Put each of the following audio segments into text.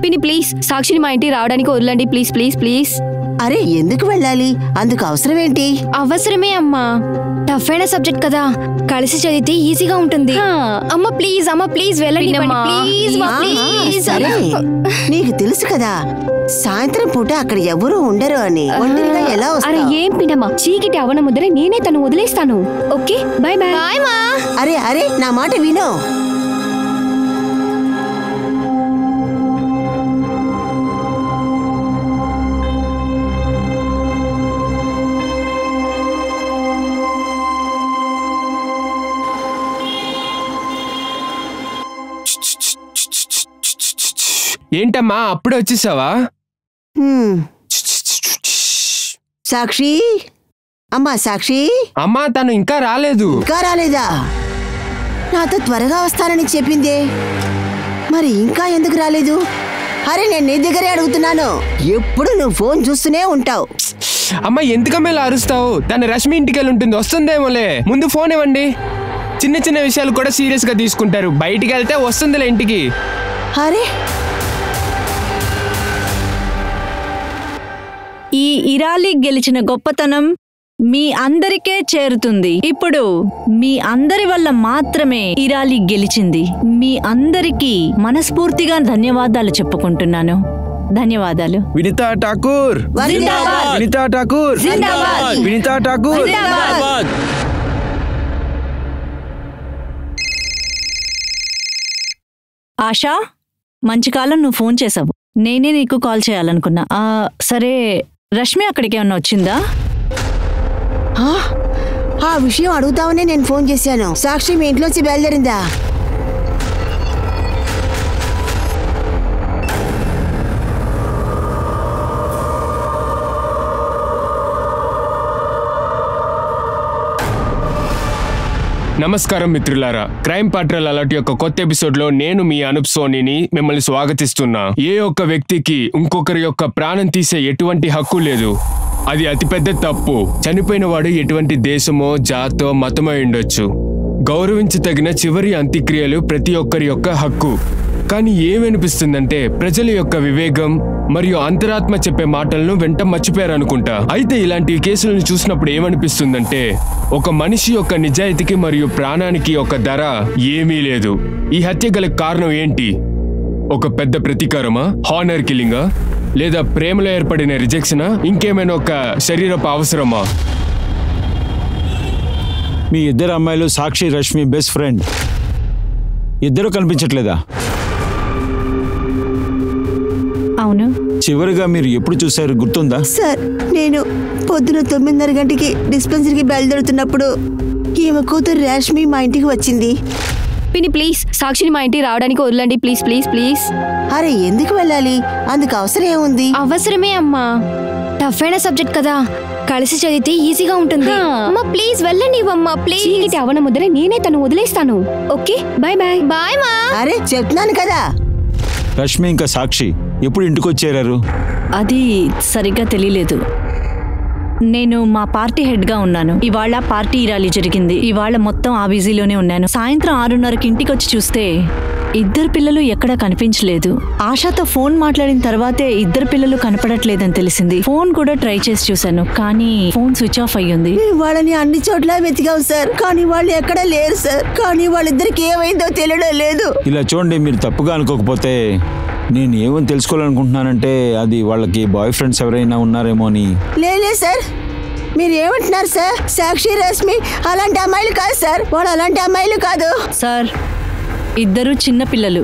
పిన్ని ప్లీజ్ సాక్షిని మా ఇంటికి రావడానికి వదలండి ప్లీజ్ ప్లీజ్ ప్లీజ్. అరే ఎందుకు వెళ్ళాలి? అందుకు అవసరం ఏంటి? అవసరమే అమ్మా, టఫ్ అయిన సబ్జెక్ట్ కదా, కలిసి చదివితే ఈజీగా ఉంటుంది. అమ్మ ప్లీజ్ వెళ్ళండి ప్లీజ్. నీకు తెలుసు కదా సాయంత్రం పూట అక్కడ ఎవరూ ఉండరు అని. ఒంటరిగా ఎలా వస్తావు? అరే ఏం పిన్నమ్మా, చీకిటి అవన ముద్దరే నేనే తను వదిలేస్తాను. Okay bye bye. బాయ్ మా. అరే నా మాట విను. ఏంటమ్మా అప్పుడే వచ్చేసావా? సాక్షి అమ్మా, సాక్షి అమ్మా తను ఇంకా రాలేదు. ఇంకా రాలేదా? నాతో త్వరగా వస్తానని చెప్పిందే, మరి ఇంకా ఎందుకు రాలేదు? అరే నేను నీ దగ్గరే అడుగుతున్నాను, ఎప్పుడు నువ్వు ఫోన్ చూస్తూనే ఉంటావు. అమ్మా ఎందుకమ్మా ఇలా అరుస్తావు? తను రష్మి ఇంటికి వెళ్ళి ఉంటుంది, వస్తుందేమోలే. ముందు ఫోన్ ఇవ్వండి. చిన్న చిన్న విషయాలు కూడా సీరియస్ గా తీసుకుంటారు, బయటికి వెళ్తే వస్తుందిలే ఇంటికి. అరే ఈ ఇరాలి గెలిచిన గొప్పతనం మీ అందరికే చేరుతుంది. ఇప్పుడు మీ అందరి వల్ల మాత్రమే ఇరాలి గెలిచింది. మీ అందరికీ మనస్ఫూర్తిగా ధన్యవాదాలు చెప్పుకుంటున్నాను. ధన్యవాదాలు. వినితా ఠాకూర్, వినితా ఠాకూర్, వినితా ఠాకూర్. ఆశా, మంచి కాలం నువ్వు ఫోన్ చేసావు. నేనే నీకు కాల్ చేయాలనుకున్నా. సరే రష్మి అక్కడికి ఏమన్నా వచ్చిందా? ఆ విషయం అడుగుతావనే నేను ఫోన్ చేశాను. సాక్షి మీ ఇంట్లోంచి బయలుదేరిందా? నమస్కారం మిత్రులారా, క్రైమ్ పాట్రోల్ అలర్ట్ యొక్క కొత్త ఎపిసోడ్ లో నేను మీ అనూప్ సోనీని మిమ్మల్ని స్వాగతిస్తున్నా. ఏ ఒక్క వ్యక్తికి ఇంకొకరి యొక్క ప్రాణం తీసే ఎటువంటి హక్కు లేదు. అది అతిపెద్ద తప్పు. చనిపోయిన వాడు ఎటువంటి దేశమో జాతో మతమై ఉండొచ్చు. గౌరవించదగిన చివరి అంత్యక్రియలు ప్రతి ఒక్కరి యొక్క హక్కు. కానీ ఏమనిపిస్తుందంటే ప్రజల యొక్క వివేకం మరియు అంతరాత్మ చెప్పే మాటలను వెంట మర్చిపోయారనుకుంటా. అయితే ఇలాంటి కేసులను చూసినప్పుడు ఏమనిపిస్తుందంటే ఒక మనిషి యొక్క నిజాయితీకి మరియు ప్రాణానికి ఒక ధర ఏమీ లేదు. ఈ హత్య గల కారణం ఏంటి? ఒక పెద్ద ప్రతీకారమా, హానర్ కిల్లింగా, లేదా ప్రేమలో ఏర్పడిన రిజెక్షనా, ఇంకేమైనా ఒక శరీరపు అవసరమా? మీ ఇద్దరు అమ్మాయిలు సాక్షి రష్మి బెస్ట్ ఫ్రెండ్, ఇద్దరు కనిపించట్లేదా? అవును. చివరిగా మీరు ఎప్పుడు చూశారు గుర్తుందా? సార్ నేను పొద్దున 9:30 గంటకి డిస్పెన్సరీకి బయలుదేరుతున్నప్పుడు ఈమె కూతురు రష్మి మా ఇంటికి వచ్చింది. పిన్ని ప్లీజ్ సాక్షిని మా ఇంటికి రావడానికి వదలండి ప్లీజ్ ప్లీజ్ ప్లీజ్. అరే ఎందుకు వెళ్ళాలి? అందుకు అవసరం ఏముంది? అవసరమే అమ్మా, టఫ్ అయిన సబ్జెక్ట్ కదా, కలిసి చదివితే ఈజీగా ఉంటుంది. అమ్మ ప్లీజ్ వెళ్ళండి అమ్మా ప్లీజ్. చీకిటి అవన ముద్దరే నేనే తను వదిలేస్తాను. Okay bye bye. బాయ్ మా. అరే చెప్తున్నాను కదా. రష్మి ఇంకా సాక్షి ఎప్పుడు ఇంటికి వచ్చేరారు? అది సరిగ్గా తెలియలేదు. నేను మా పార్టీ హెడ్గా ఉన్నాను. ఇవాళ పార్టీ ర్యాలీ జరిగింది. ఇవాళ మొత్తం ఆ బిజీలోనే ఉన్నాను. సాయంత్రం 6:30కి ఇంటికి వచ్చి చూస్తే ఇద్దరు పిల్లలు ఎక్కడా కనిపించలేదు. ఆశాతో ఫోన్ మాట్లాడిన తర్వాతే ఇద్దరు పిల్లలు కనపడట్లేదని తెలిసింది. ఫోన్ కూడా ట్రై చేసి చూశాను, కానీ ఫోన్ స్విచ్ ఆఫ్ అయ్యింది. వాళ్ళని అన్ని చోట్ల వెతికాం సార్, కానీ వాళ్ళు ఎక్కడా లేరు సార్. కానీ వాళ్ళిద్దరికి ఏమైందో తెలియడం లేదు. ఇలా చూడండి, మీరు తప్పుగా అనుకోకపోతే నేను ఏమని తెలుసుకోవాలనుకుంటున్నానంటే అది వాళ్ళకి బాయ్ ఫ్రెండ్స్ ఎవరైనా ఉన్నారేమో అని. లేలే సార్, మీరు ఏమంటున్నారు సార్? సాక్షి రష్మి అలాంటి అమ్మాయిలు కాదు సార్, వాళ్ళు అలాంటి అమ్మాయిలు కాదు సార్. ఇద్దరు చిన్న పిల్లలు,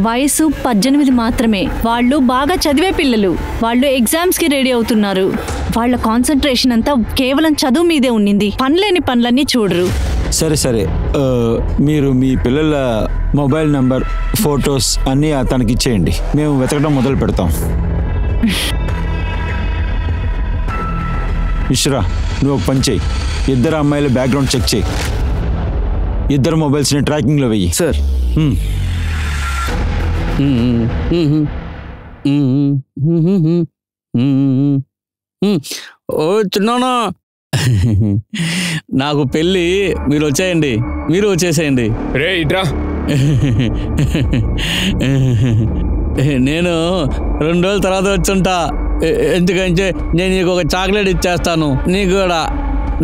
వయసు 18 మాత్రమే. వాళ్ళు బాగా చదివే పిల్లలు. వాళ్ళు ఎగ్జామ్స్కి రెడీ అవుతున్నారు. వాళ్ళ కాన్సన్ట్రేషన్ అంతా కేవలం చదువు మీదే ఉండింది. పనిలేని పనులన్నీ చూడరు. సరే సరే, మీరు మీ పిల్లల మొబైల్ నంబర్, ఫొటోస్ అన్నీ తనకి ఇచ్చేయండి. మేము వెతకడం మొదలు పెడతాం. మిశ్రా, నువ్వు ఒక పని చేయి, ఇద్దరు అమ్మాయిల బ్యాక్గ్రౌండ్ చెక్ చేయి. ఇద్దరు మొబైల్స్ని ట్రాకింగ్లో వెయ్యి. సార్. ఓ చిన్నానా, నాకు పెళ్ళి, మీరు వచ్చేయండి, మీరు వచ్చేసేయండి. రే ఇట్రా. నేను 2 రోజుల తర్వాత వచ్చుంటా. ఎందుకంటే నేను నీకు ఒక చాక్లెట్ ఇచ్చేస్తాను. నీకు కూడా.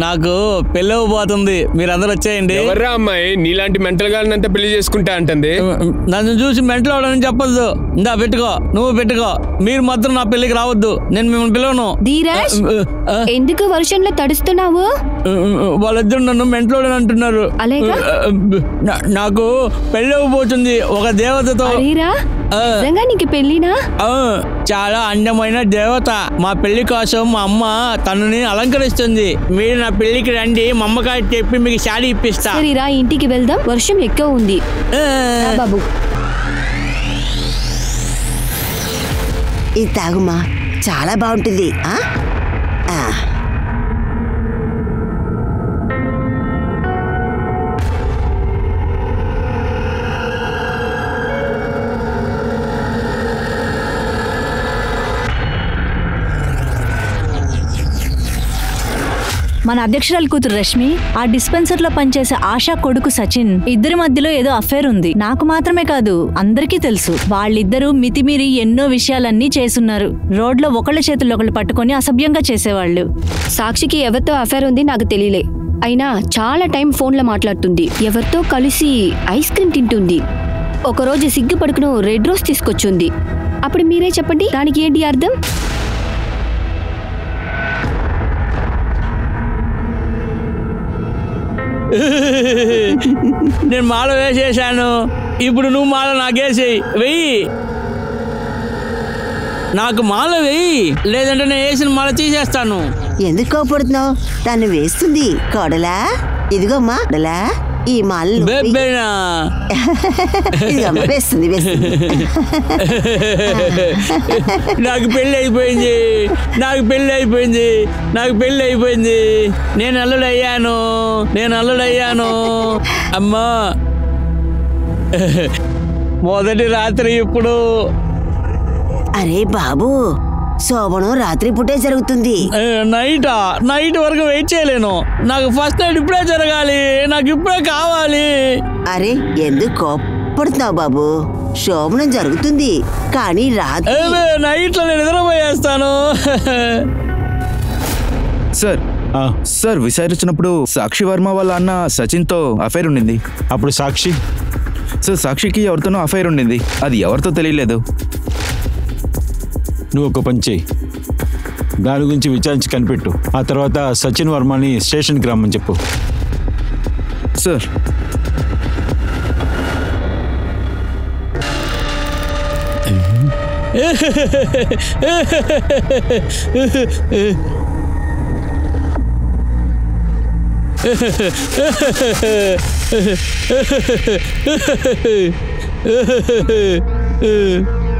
నాకు పెళ్ళి అవ్వబోతుంది, మీరందరూ వచ్చేయండి. ఎవర్రా అమ్మాయి నీలాంటి మెంటల్ గారినంతా పెళ్లి చేసుకుంటా అంటుంది? నన్ను చూసి మెంటల్ అవడని చెప్పొద్దు. ఇందా పెట్టుకో, నువ్వు పెట్టుకో. మీరు మాత్రం నా పెళ్లికి రావద్దు, నేను మిమ్మల్ని పిలవను. ధీరజ్, ఎందుకు వర్షంలో తడుస్తున్నావు? వాళ్ళిద్దరు నన్ను మెంటల్ అంటున్నారు. అలాగా? నాకు పెళ్ళి అవ్వబోతుంది ఒక దేవతతో. నిజంగా నీకు పెళ్ళినా? చాలా అందమైన దేవత. మా పెళ్లి కోసం మా అమ్మ తనని అలంకరిస్తుంది. మీరు నా పెళ్లికి రండి, మా అమ్మకాయ చెప్పి మీకు శారీ ఇప్పిస్తా. సరేరా, ఇంటికి వెళ్దాం, వర్షం ఎక్కువ ఉంది. బాబు ఇది తాగుమా, చాలా బాగుంటుంది. మన అధ్యక్షురాలు కూతురు రష్మి, ఆ డిస్పెన్సర్ లో పనిచేసే ఆశా కొడుకు సచిన్, ఇద్దరి మధ్యలో ఏదో అఫేర్ ఉంది. నాకు మాత్రమే కాదు, అందరికీ తెలుసు. వాళ్ళిద్దరూ మితిమీరి ఎన్నో విషయాలన్నీ చేసున్నారు. రోడ్లో ఒకళ్ళ చేతుల్లో ఒకళ్ళు పట్టుకొని అసభ్యంగా చేసేవాళ్ళు. సాక్షికి ఎవరితో అఫేర్ ఉంది నాకు తెలియలే. అయినా చాలా టైం ఫోన్లో మాట్లాడుతుంది. ఎవరితో కలిసి ఐస్ క్రీమ్ తింటుంది. ఒకరోజు సిగ్గు పడుకును రెడ్ రోజ్ తీసుకొచ్చింది. అప్పుడు మీరే చెప్పండి, దానికి ఏంటి అర్థం? నేను మాల వేసేసాను, ఇప్పుడు నువ్వు మాల నాకేసేయి. వెయ్యి, నాకు మాల వెయ్యి, లేదంటే నేను వేసిన మాల తీసేస్తాను. ఎందుకు కోపడుతున్నావు? దాన్ని వేస్తుంది కోడలా. ఇదిగోమ్మా కోడలా, ఈ మాల వేస్తుంది వేస్తుంది. నాకు పెళ్ళి అయిపోయింది, నాకు పెళ్ళి అయిపోయింది, నాకు పెళ్ళి అయిపోయింది. నేను అల్లుడయ్యాను, నేను అల్లుడయ్యాను. అమ్మా, మొదటి రాత్రి ఇప్పుడు. అరే బాబు, శోభనం రాత్రి పూటే జరుగుతుంది. నైట్ వరకు వెయిట్ చేయలేను. నాకు ఫస్ట్ నైట్ ఇప్పుడే జరగాలి, నాకు ఇప్పుడే కావాలి. అరే ఎందుకు కోపడుతున్నావు బాబు? శోభనం జరుగుతుంది కానీ రాత్రి నైట్ లో నేను నిద్రపోయేస్తాను. సార్ విచారించినప్పుడు సాక్షి వర్మ వాళ్ళ అన్న సచిన్ తో అఫైర్ ఉండింది. అప్పుడు సాక్షి? సార్ సాక్షికి ఎవరితోనో అఫైర్ ఉండింది, అది ఎవరితో తెలియలేదు. నువ్వు ఒక పని చేయి, దాని గురించి విచారించి కనిపెట్టు. ఆ తర్వాత సచిన్ వర్మని స్టేషన్కి రమ్మని చెప్పు. సార్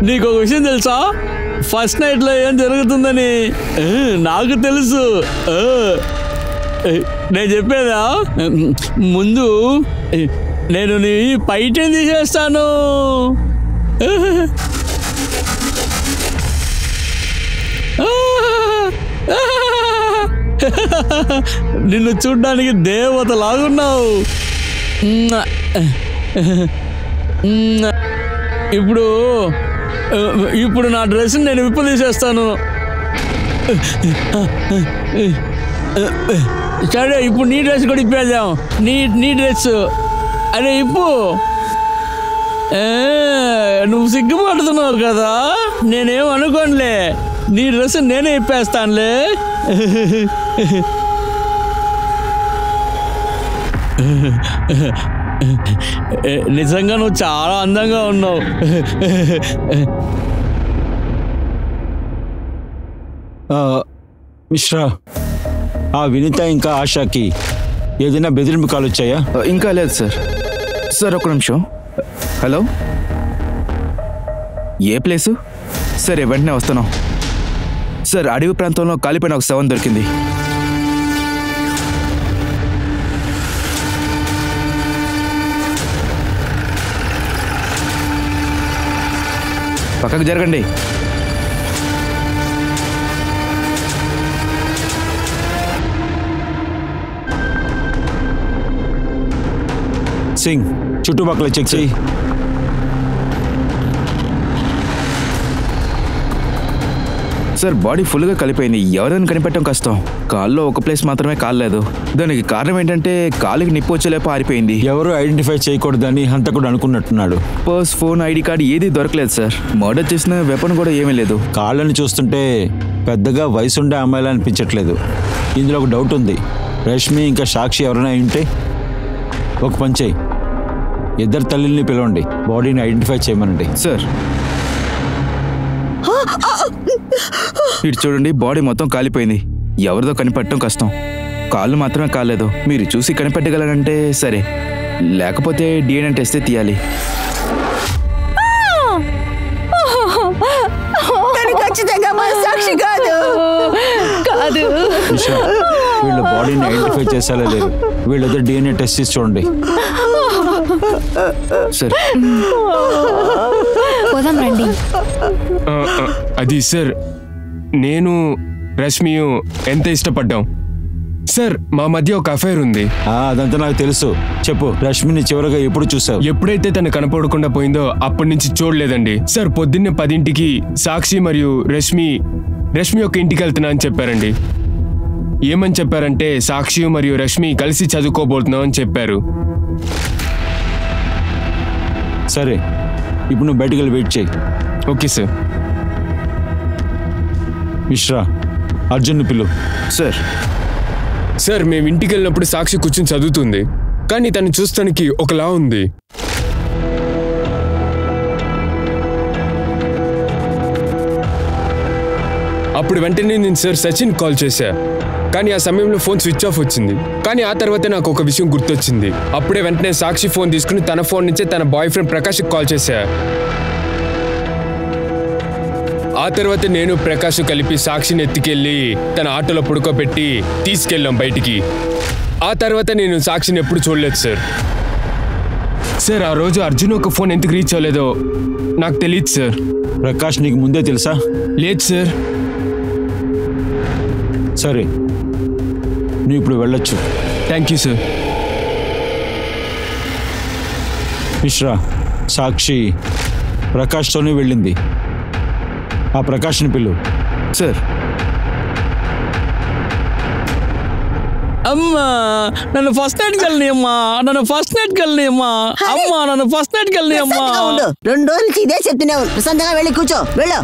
నీకు ఒక విషయం తెలుసా? ఫస్ట్ నైట్ లో ఏం జరుగుతుందని నాకు తెలుసు. నేను చెప్పేదా? ముందు నేను నీ పైటని తీసేస్తాను. నిన్ను చూడ్డానికి దేవత లాగున్నావు. ఇప్పుడు నా డ్రెస్ నేను విప్పు తీసేస్తాను. సరే, ఇప్పుడు నీ డ్రెస్ కూడా ఇప్పేద్దాం. నీ డ్రెస్. అరే ఇప్పు. నువ్వు సిగ్గుపడుతున్నావు కదా, నేనేం అనుకోనులే. నీ డ్రెస్ నేనే ఇప్పేస్తానులే. నిజంగా నువ్వు చాలా అందంగా ఉన్నావు. మిశ్రా, ఆ వినీత ఇంకా ఆశాకి ఏదైనా బెదిరింపు కాల్ వచ్చాయా? ఇంకా లేదు సార్. సార్ ఒక నిమిషం. హలో, ఏ ప్లేసు? సరే, వెంటనే వస్తున్నాం. సార్, అడవి ప్రాంతంలో కాలిపోయిన ఒక శవం దొరికింది. పక్కకు జరగండి. సింగ్, చుట్టుపక్కల చెక్ చేయి. సార్ బాడీ ఫుల్గా కలిపోయింది, ఎవరైనా కనిపెట్టడం కష్టం. కాల్లో ఒక ప్లేస్ మాత్రమే కాలేదు. దానికి కారణం ఏంటంటే కాలుకి నిప్పు వచ్చేలేపు ఆరిపోయింది. ఎవరు ఐడెంటిఫై చేయకూడదని హంతకుడు అనుకున్నట్టున్నాడు. పర్స్, ఫోన్, ఐడి కార్డు ఏది దొరకలేదు సార్. మర్డర్ చేసిన వెపన్ కూడా ఏమీ లేదు. కాళ్ళని చూస్తుంటే పెద్దగా వయసుండే అమ్మాయిలా అనిపించట్లేదు. ఇందులో ఒక డౌట్ ఉంది. రష్మి ఇంకా సాక్షి ఎవరైనా ఉంటే ఒక పని చేయి, ఇద్దరు తల్లిని పిలవండి, బాడీని ఐడెంటిఫై చేయమనండి. సార్ ఇటు చూడండి, బాడీ మొత్తం కాలిపోయింది. ఎవరిదో కనిపెట్టడం కష్టం. కాళ్ళు మాత్రమే కాలేదు. మీరు చూసి కనిపెట్టగలరంటే సరే, లేకపోతే DNA టెస్ట్ తీయాలి. ఖచ్చితంగా మన సాక్షి కాదు. వీళ్ళు బాడీని ఐడెంటిఫై చేసేలా లేరు. వీళ్ళిద్దరు DNA టెస్ట్ చేసి చూడండి. సరే పోదాం రండి. అది సార్, నేను రష్మియు ఎంత ఇష్టపడ్డాం సార్. మా మధ్య ఒక అఫైర్ ఉంది. అదంతా నాకు తెలుసు. చెప్పు, రష్మిని చివరిగా ఎప్పుడు చూసావు? ఎప్పుడైతే తను కనపడకుండా పోయిందో అప్పటి నుంచి చూడలేదండి సార్. పొద్దున్నే 10ంటికి సాక్షి మరియు రష్మి యొక్క ఇంటికి వెళ్తున్నా అని చెప్పారండి. ఏమని చెప్పారంటే సాక్షి మరియు రష్మి కలిసి చదువుకోబోతున్నాం అని చెప్పారు. సరే, ఇప్పుడు నువ్వు బయటికి వెళ్ళి వెయిట్ చేయి. Okay sir. మిశ్రా, అర్జున్ని పిలు. సార్. సార్, మేము ఇంటికి వెళ్ళినప్పుడు సాక్షి కూర్చొని చదువుతుంది, కానీ తను చూస్తానికి ఒకలా ఉంది. అప్పుడు వెంటనే నేను సార్ సచిన్ కాల్ చేశా, కానీ ఆ సమయంలో ఫోన్ స్విచ్ ఆఫ్ వచ్చింది. కానీ ఆ తర్వాతే నాకు ఒక విషయం గుర్తొచ్చింది. అప్పుడే వెంటనే సాక్షి ఫోన్ తీసుకుని తన ఫోన్ నుంచే తన బాయ్ ఫ్రెండ్ ప్రకాష్కి కాల్ చేశా. ఆ తర్వాత నేను ప్రకాష్ కలిపి సాక్షిని ఎత్తుకెళ్ళి తన ఆటోలో పడుకోబెట్టి తీసుకెళ్ళాం బయటికి. ఆ తర్వాత నేను సాక్షిని ఎప్పుడు చూడలేదు సార్. సార్, ఆ రోజు అర్జున్ ఒక ఫోన్ ఎందుకు రీచ్ అవ్వలేదో నాకు తెలియదు సార్. ప్రకాష్ నీకు ముందే తెలుసా? లేదు సార్. సరే, నువ్వు ఇప్పుడు వెళ్ళొచ్చు. Thank you sir. Mishra, Sakshi ప్రకాష్తోనే వెళ్ళింది. ఆ ప్రకాష్ని పిలు. సార్. అమ్మా, నన్ను ఫస్ట్ నైట్కి వెళ్ళని అమ్మా, నన్ను ఫస్ట్ నైట్కి వెళ్ళని అమ్మా. అమ్మా, నన్ను ఫస్ట్ నైట్కి వెళ్ళని అమ్మా. 2 రోజుల నుంచి ఇదే చెప్తున్నావు. ప్రశాంతంగా వెళ్ళి కూర్చో. వెళ్ళు.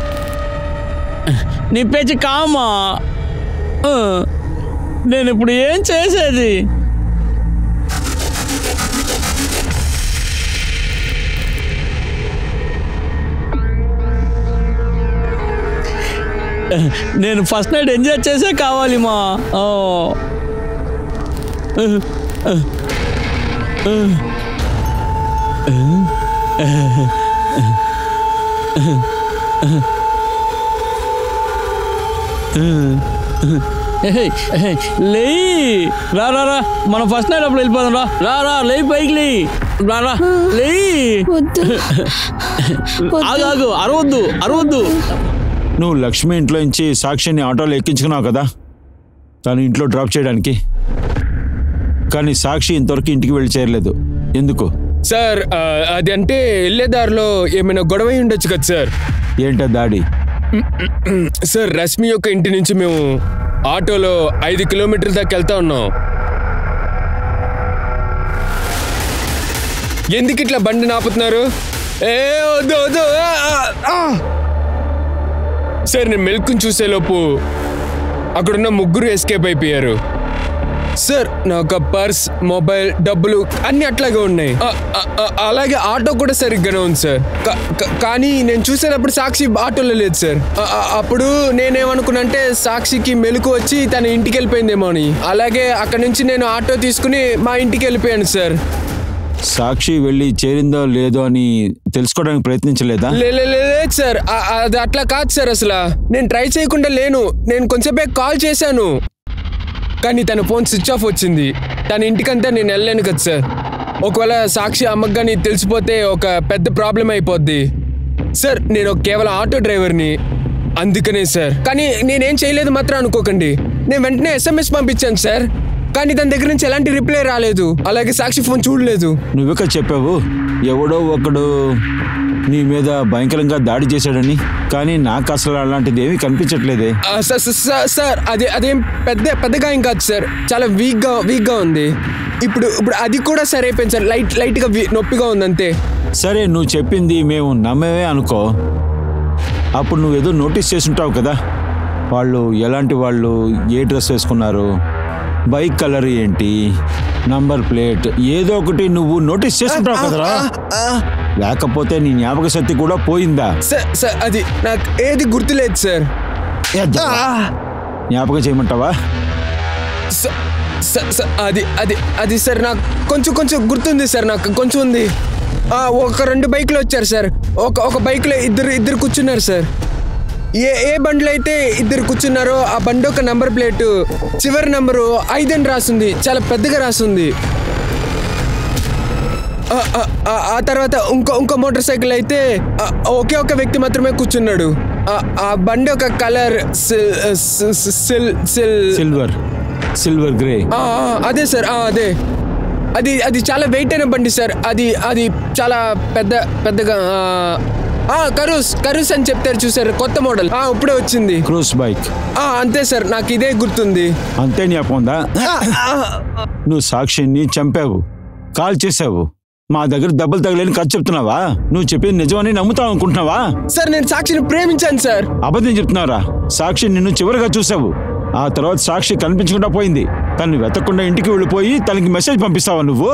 నీ పేచి కామా. నేను ఇప్పుడు ఏం చేసేది? నేను ఫస్ట్ నైట్ ఎంజాయ్ చేసే కావాలి మా. లేయి, రా రా రా, మనం ఫస్ట్ నైట్ అప్పుడు వెళ్ళిపోదాం. రా రా రా, లేయి, పైకి లేయి. రా రా, లేయి. ఆగు, అరవద్దు, అరవద్దు. నువ్వు లక్ష్మి ఇంట్లో నుంచి సాక్షిని ఆటోలో ఎక్కించుకున్నావు కదా, తను ఇంట్లో డ్రాప్ చేయడానికి. కానీ సాక్షి ఇంతవరకు ఇంటికి వెళ్ళి చేరలేదు. ఎందుకు సార్? అది అంటే వెళ్ళే దారిలో ఏమైనా గొడవ ఉండొచ్చు కదా సార్. ఏంటా దాడి? సార్, రష్మి యొక్క ఇంటి నుంచి మేము ఆటోలో 5 కిలోమీటర్ల దాకా వెళ్తా ఉన్నాం. ఎందుకు ఇట్లా బండి నాపుతున్నారు? వద్దు వద్దు సార్. నేను మెల్కుని చూసేలోపు అక్కడున్న 3 ఎస్కేప్ అయిపోయారు సార్. నాకు పర్స్, మొబైల్, డబ్బులు అన్ని అట్లాగే ఉన్నాయి. అలాగే ఆటో కూడా సరిగ్గానే ఉంది సార్. కానీ నేను చూసేటప్పుడు సాక్షి ఆటోలో లేదు సార్. అప్పుడు నేనేమనుకున్నంటే సాక్షికి మెలకు వచ్చి తన ఇంటికి వెళ్ళిపోయిందేమో అని. అలాగే అక్కడ నుంచి నేను ఆటో తీసుకుని మా ఇంటికి వెళ్ళిపోయాను సార్. సాక్షి వెళ్ళి చేరిందో లేదో అని తెలుసుకోవడానికి ప్రయత్నించలేదా? లేదు సార్, అది అట్లా కాదు సార్. అసలు నేను ట్రై చేయకుండా లేను. నేను కొంచెంసేపు కాల్ చేశాను, కానీ తన ఫోన్ స్విచ్ ఆఫ్ వచ్చింది. తన ఇంటికంతా నేను వెళ్ళలేను కదా సార్. ఒకవేళ సాక్షి అమ్మకు కానీ తెలిసిపోతే ఒక పెద్ద ప్రాబ్లం అయిపోద్ది సార్. నేను కేవలం ఆటో డ్రైవర్ని, అందుకనే సార్. కానీ నేనేం చేయలేదు మాత్రం అనుకోకండి. నేను వెంటనే SMS పంపించాను సార్, కానీ దాని దగ్గర నుంచి ఎలాంటి రిప్లై రాలేదు. అలాగే సాక్షి ఫోన్ చూడలేదు. నువ్వెక్కడ చెప్పావు? ఎవడో ఒకడు నీ మీద భయంకరంగా దాడి చేశాడని, కానీ నాకు అసలు అలాంటిది ఏమీ కనిపించట్లేదే. సార్ అదేం పెద్దగా ఏం కాదు సార్, చాలా వీక్గా ఉంది. ఇప్పుడు అది కూడా సరే అయిపోయింది సార్, లైట్గా నొప్పిగా ఉంది అంతే. సరే, నువ్వు చెప్పింది మేము నమ్మేవే అనుకో. అప్పుడు నువ్వు ఏదో నోటీస్ చేసుంటావు కదా, వాళ్ళు ఎలాంటి వాళ్ళు, ఏ డ్రెస్ వేసుకున్నారు, బైక్ కలర్ ఏంటి, నంబర్ ప్లేట్, ఏదో ఒకటి నువ్వు నోటీస్ చేసుంటావు కదరా. లేకపోతే నీ జ్ఞాపక శక్తి కూడా పోయిందా? సార్ అది నాకు ఏది గుర్తులేదు సార్. జ్ఞాపకం చేయమంటావా? అది సార్ నాకు కొంచెం గుర్తుంది సార్, నాకు కొంచెం ఉంది. ఒక 2 బైకులు వచ్చారు సార్, ఒక బైక్లో ఇద్దరు కూర్చున్నారు సార్. ఏ బండిలో అయితే ఇద్దరు కూర్చున్నారో ఆ బండి ఒక నంబర్ ప్లేటు చివరి నంబరు 5 అని రాసింది, చాలా పెద్దగా రాసింది. ఆ తర్వాత ఇంకో మోటార్ సైకిల్ అయితే ఒకే ఒక వ్యక్తి మాత్రమే కూర్చున్నాడు. ఆ బండి ఒక కలర్ సిల్వర్ గ్రే. అదే సార్, అదే అది చాలా వెయిట్ అయిన బండి సార్. అది చాలా పెద్దగా కరూస్ అని చెప్తారు చూసారు, కొత్త మోడల్, ఇప్పుడే వచ్చింది. క్రూస్ బైక్. అంతే సార్, నాకు ఇదే గుర్తుంది. అంతే జ్ఞాపకం ఉందా? నువ్వు సాక్షిని చంపావు, కాల్ చేసావు, మా దగ్గర దెబ్బలు తగలేని కథ చెప్తున్నావా? నువ్వు చెప్పింది నిజమని నమ్ముతావు అనుకుంటున్నావా? సార్ నేను సాక్షిని ప్రేమించాను సార్. అబద్ధం చెప్తున్నారా? సాక్షి నిన్ను చివరిగా చూసావు, ఆ తర్వాత సాక్షి కనిపించకుండా పోయింది. తను వెతకుండా ఇంటికి వెళ్ళిపోయి తనకి మెసేజ్ పంపిస్తావా నువ్వు?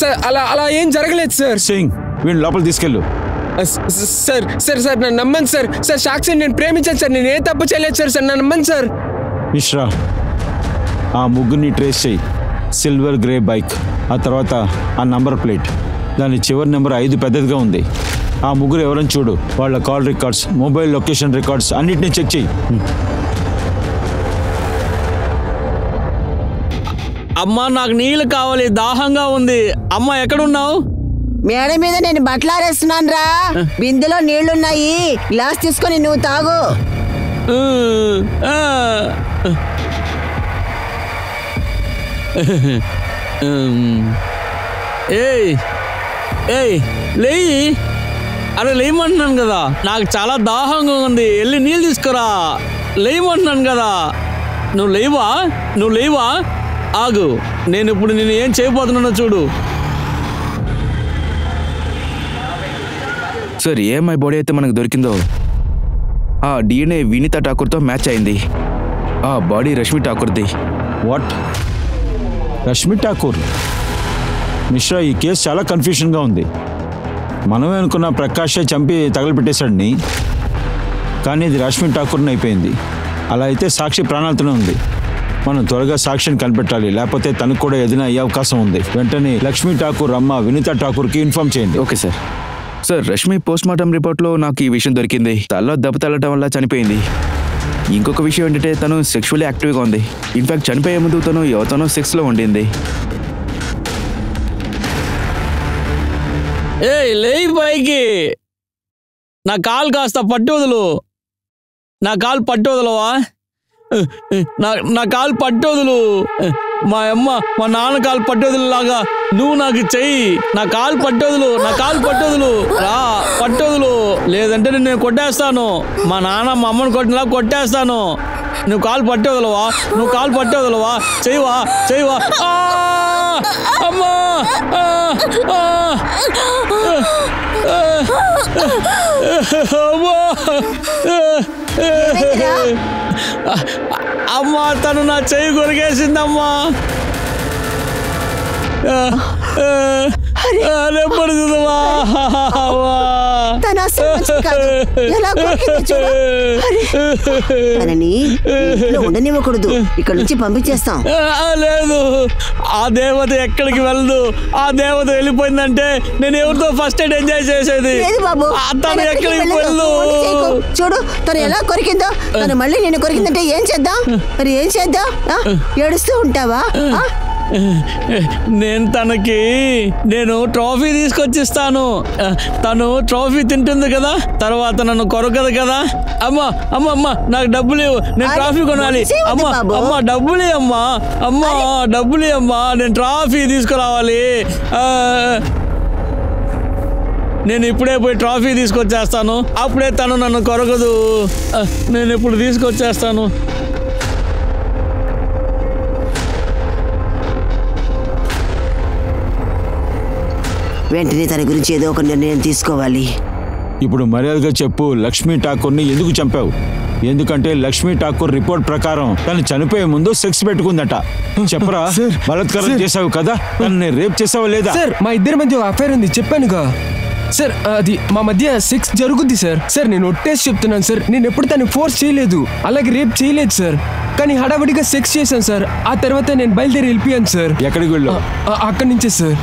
సార్ అలా ఏం జరగలేదు సార్. సింగ్, వీడిని లోపల తీసుకెళ్ళు. సార్ నన్ను నమ్మండి సార్. సాక్షిని నేను ప్రేమించాను సార్, నేను ఏ తప్పు చేయలేదు సార్. నన్ను నమ్మండి సార్. మిశ్రా, ఆ ముగ్గురిని ట్రేస్ చేయి. సిల్వర్ గ్రే బైక్, ఆ తర్వాత ఆ నంబర్ ప్లేట్, దాని చివరి నెంబర్ 5 పెద్దదిగా ఉంది. ఆ ముగ్గురు ఎవరని చూడు, వాళ్ళ call records, mobile location records అన్నిటినీ చెక్ చేయి. అమ్మా, నాకు నీళ్ళు కావాలి, దాహంగా ఉంది. అమ్మ ఎక్కడున్నావు? మేడ మీద నేను బట్టలు ఆరేస్తున్నాను రా. బిందెలో నీళ్లున్నాయి, గ్లాస్ తీసుకొని నువ్వు తాగు. ఏయ్ లేయి, అరే లేయమంటున్నాను కదా, నాకు చాలా దాహంగా ఉంది, వెళ్ళి నీళ్ళు తీసుకురా. లేయమంటున్నాను కదా, నువ్వు లేవా? ఆగు, నేను ఇప్పుడు నేను ఏం చేయబోతున్నానో చూడు. సార్, ఏమై బాడీ అయితే మనకు దొరికిందో ఆ డిఎన్ఏ వినీతా ఠాకూర్తో మ్యాచ్ అయింది. ఆ బాడీ రష్మి ఠాకూర్ది. వాట్? రష్మి ఠాకూర్? మిశ్రా, ఈ కేసు చాలా కన్ఫ్యూషన్గా ఉంది. మనమే అనుకున్న ప్రకాషే చంపి తగలపెట్టేశాడని, కానీ ఇది రష్మి ఠాకూర్ని అయిపోయింది. అలా అయితే సాక్షి ప్రాణాలతోనే ఉంది. మనం త్వరగా సాక్షిని కనిపెట్టాలి, లేకపోతే తనకు కూడా ఏదైనా అయ్యే అవకాశం ఉంది. వెంటనే లక్ష్మీ ఠాకూర్ అమ్మ వినీతా ఠాకూర్కి ఇన్ఫార్మ్ చేయండి. Okay sir. Sir, Rashmi post mortem రిపోర్ట్లో నాకు ఈ విషయం దొరికింది. తలలో దెబ్బ తగలటం వల్ల చనిపోయింది. ఇంకొక విషయం ఏంటంటే తను సెక్షువల్లీ యాక్టివ్గా ఉంది. ఇన్ఫాక్ట్ చనిపోయే ముందు తను ఎవరితోనో సెక్స్లో ఉండింది. లేయి పైకి, నా కాలు కాస్త పట్టు వదులు. నా కాలు పట్టు వదలవా? నా కాలు పట్టు వదులు. మా అమ్మ మా నాన్న కాలు పట్టొదులులాగా నువ్వు నాకు చెయ్యి. నా కాలు పట్టొదులు, రా పట్టొదులు, లేదంటే నేను కొట్టేస్తాను. మా నాన్న మా అమ్మని కొట్టినలా కొట్టేస్తాను. నువ్వు కాలు పట్టొదలవా? చెయ్యవా? అమ్మా, అమ్మా, తను నా చెయ్యి కొరికేసిందమ్మా. పడుతుందమ్మా. ఉండనివ్వకూడదు, ఇక్కడ నుంచి పంపించేస్తాం. లేదు, ఆ దేవత ఎక్కడికి వెళ్ళదు. ఆ దేవత వెళ్ళిపోయిందంటే నేను ఎవరితో ఫస్ట్ ఎయిడ్ ఎంజాయ్ చేసేది. తను ఎక్కడికి వెళ్ళదు. చూడు, తను ఎలా కొరికిందో. తను మళ్ళీ నేను కొరికిందంటే ఏం చేద్దాం? మరి ఏం చేద్దాం? ఏడుస్తూ ఉంటావా? నేను ట్రోఫీ తీసుకొచ్చిస్తాను. తను ట్రోఫీ తింటుంది కదా, తర్వాత నన్ను కొరకదు కదా. అమ్మా, నాకు డబ్బులు ఇవ్వు, నేను ట్రోఫీ కొనాలి. అమ్మా డబ్బులు అమ్మా, నేను ట్రోఫీ తీసుకురావాలి. నేను ఇప్పుడే పోయి ట్రాఫీ తీసుకొచ్చేస్తాను, అప్పుడే తను నన్ను కొరకదు. నేను ఇప్పుడు తీసుకొచ్చేస్తాను. వెంటనే తన గురించి ఏదో ఒక నిర్ణయం తీసుకోవాలి. ఇప్పుడు మర్యాదగా చెప్పు, లక్ష్మీ ఠాకూర్ని ఎందుకు చంపావు? ఎందుకంటే లక్ష్మీ ఠాకూర్ రిపోర్ట్ ప్రకారం తను చనిపోయే ముందు సెక్స్ పెట్టుకుందట. చెప్పరా? బలాత్కారం చేసావు కదా, తనని రేప్ చేసావా లేదా? సార్ మా ఇద్దరి మధ్య అఫైర్ ఉంది, చెప్పానుగా సార్. అది మా మధ్య సెక్స్ జరుగుద్ది సార్. సార్ నేను ఒట్టేసి చెప్తున్నాను సార్, నేను ఎప్పుడు తను ఫోర్స్ చేయలేదు, అలాగే రేప్ చేయలేదు సార్. కానీ హడావిడిగా సెక్స్ చేశాను సార్. ఆ తర్వాత నేను బయలుదేరి వెళ్ళిపోయాను సార్. ఎక్కడికి వెళ్ళావు? అక్కడి నుంచే సార్.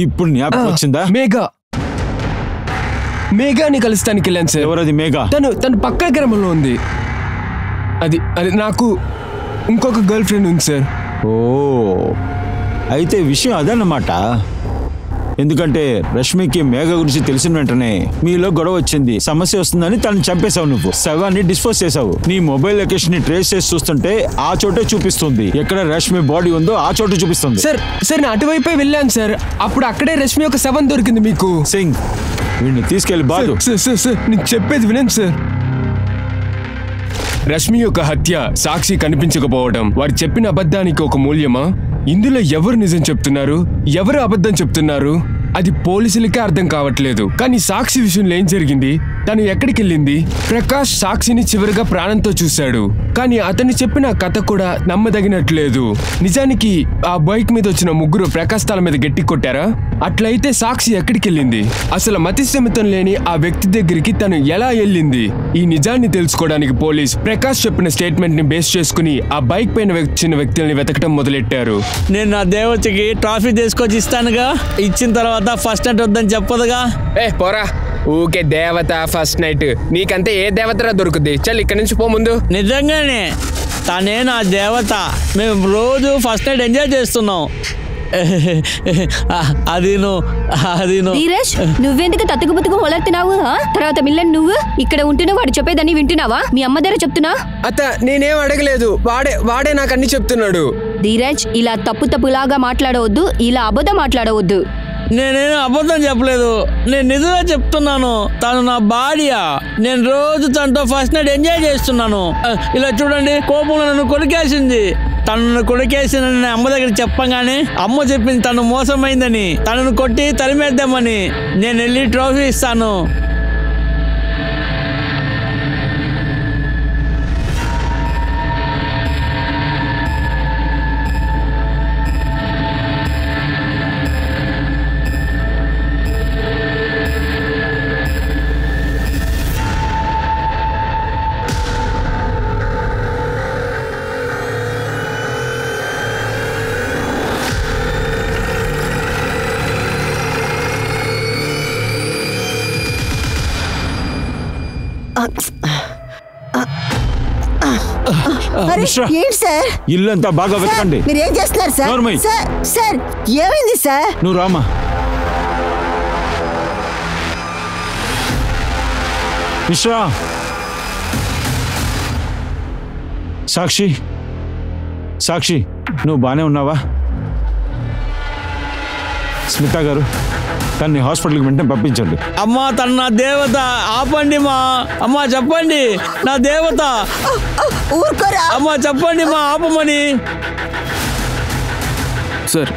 ఇప్పుడు జ్ఞాపకం వచ్చిందా? మేఘాని కలుస్తానికి వెళ్ళాను సార్. ఎవరది మేఘా? తను పక్క గ్రామంలో ఉంది. అది నాకు ఇంకొక గర్ల్ ఫ్రెండ్ ఉంది సార్. ఓ, అయితే విషయం అదన్నమాట. ఎందుకంటే రష్మికి మేఘ గురించి తెలిసిన వెంటనే మీలో గొడవ వచ్చింది, సమస్య వస్తుందని తను చంపేశావు. నువ్వు శవాన్ని డిస్పోజ్ చేసావు. నీ మొబైల్ లొకేషన్ ని ట్రేస్ చేసి చూస్తుంటే ఆ చోటే చూపిస్తుంది. ఎక్కడ రష్మి బాడీ ఉందో ఆ చోట చూపిస్తుంది. సార్ నేను అటువైపే వెళ్ళాను సార్. అప్పుడు అక్కడే రష్మి యొక్క శవం దొరికింది. మీకు సింగ్, వీడిని తీసుకెళ్లి బాదు. సార్ నేను చెప్పేది వినండి సార్. రష్మి యొక్క హత్య సాక్షి కనిపించకపోవడం వారు చెప్పిన అబద్ధానికి ఒక మూల్యమా? ఇందులో ఎవరు నిజం చెప్తున్నారు, ఎవరు అబద్ధం చెప్తున్నారు అది పోలీసులకే అర్థం కావట్లేదు. కానీ సాక్షి విషయంలో ఏం జరిగింది? తను ఎక్కడికి వెళ్ళింది? ప్రకాష్ సాక్షిని చివరిగా ప్రాణంతో చూశాడు, కానీ అతను చెప్పిన కథ కూడా నమ్మదగినట్లేదు. నిజానికి ఆ బైక్ మీద వచ్చిన ముగ్గురు ప్రకాష్ తల మీద గట్టి కొట్టారా? అట్లయితే సాక్షి ఎక్కడికి వెళ్ళింది? అసలు మతిస్థిమితం లేని ఆ వ్యక్తి దగ్గరికి తను ఎలా వెళ్ళింది? ఈ నిజాన్ని తెలుసుకోవడానికి పోలీస్ ప్రకాష్ చెప్పిన స్టేట్మెంట్ ని బేస్ చేసుకుని ఆ బైక్ పైన వచ్చిన వ్యక్తుల్ని వెతకడం మొదలెట్టారు. నేను నా దేవతకి ట్రాఫీ తీసుకొచ్చి ఇస్తానుగా, ఇచ్చిన తర్వాత ఫస్ట్ నైట్ వద్దని చెప్పదుగా. పోరా, ఊకే దేవత ఫస్ట్ నైట్, నీకంతే ఏ దేవతరా దొరుకుద్ది? చల్ ఇక్కడి నుంచి పో ముందు. నిజంగానే తనే నా దేవత. మేము రోజు ఫస్ట్ నైట్ ఎంజాయ్ చేస్తున్నాం. అది ధీరజ్, నువ్వెందుకు తతుకు బతుకు మొలడుతున్నావు? తర్వాత మిల్లన్ నువ్వు ఇక్కడ ఉంటున్నా వాడు చెప్పేదాన్ని వింటున్నావా? మీ అమ్మ దగ్గర చెప్తున్నా. అత్త నేనేం అడగలేదు, వాడే నాకు అన్ని చెప్తున్నాడు. ధీరజ్, ఇలా తప్పులాగా మాట్లాడవద్దు, ఇలా అబద్ధం మాట్లాడవద్దు. నేనేం అబద్ధం చెప్పలేదు, నేను నిజంగా చెప్తున్నాను. తను నా భార్య. నేను రోజు తనతో ఫస్ట్ నైట్ ఎంజాయ్ చేస్తున్నాను. ఇలా చూడండి, కోపంలో నన్ను కొరికేసింది. తనను కొరికేసిందని నేను అమ్మ దగ్గర చెప్పగానే అమ్మ చెప్పింది తను మోసమైందని, తనను కొట్టి తరిమేద్దామని. నేను వెళ్ళి ట్రోఫీ ఇస్తాను. ఏంటి సార్? ఇల్లంతా బాగా వెతకండి. మీరు ఏం చేస్తున్నారు సార్? సార్ ఏమైంది సార్? నువ్వు రామా. మిశ్రా, సాక్షి నువ్వు బానే ఉన్నావా? స్మిత గారు, తన్ని హాస్పిటల్కి వెంటనే పంపించండి. అమ్మా, తను నా దేవత. ఆపండి మా అమ్మా, చెప్పండి నా దేవత. అమ్మా చెప్పండి మా, ఆపమని. సార్,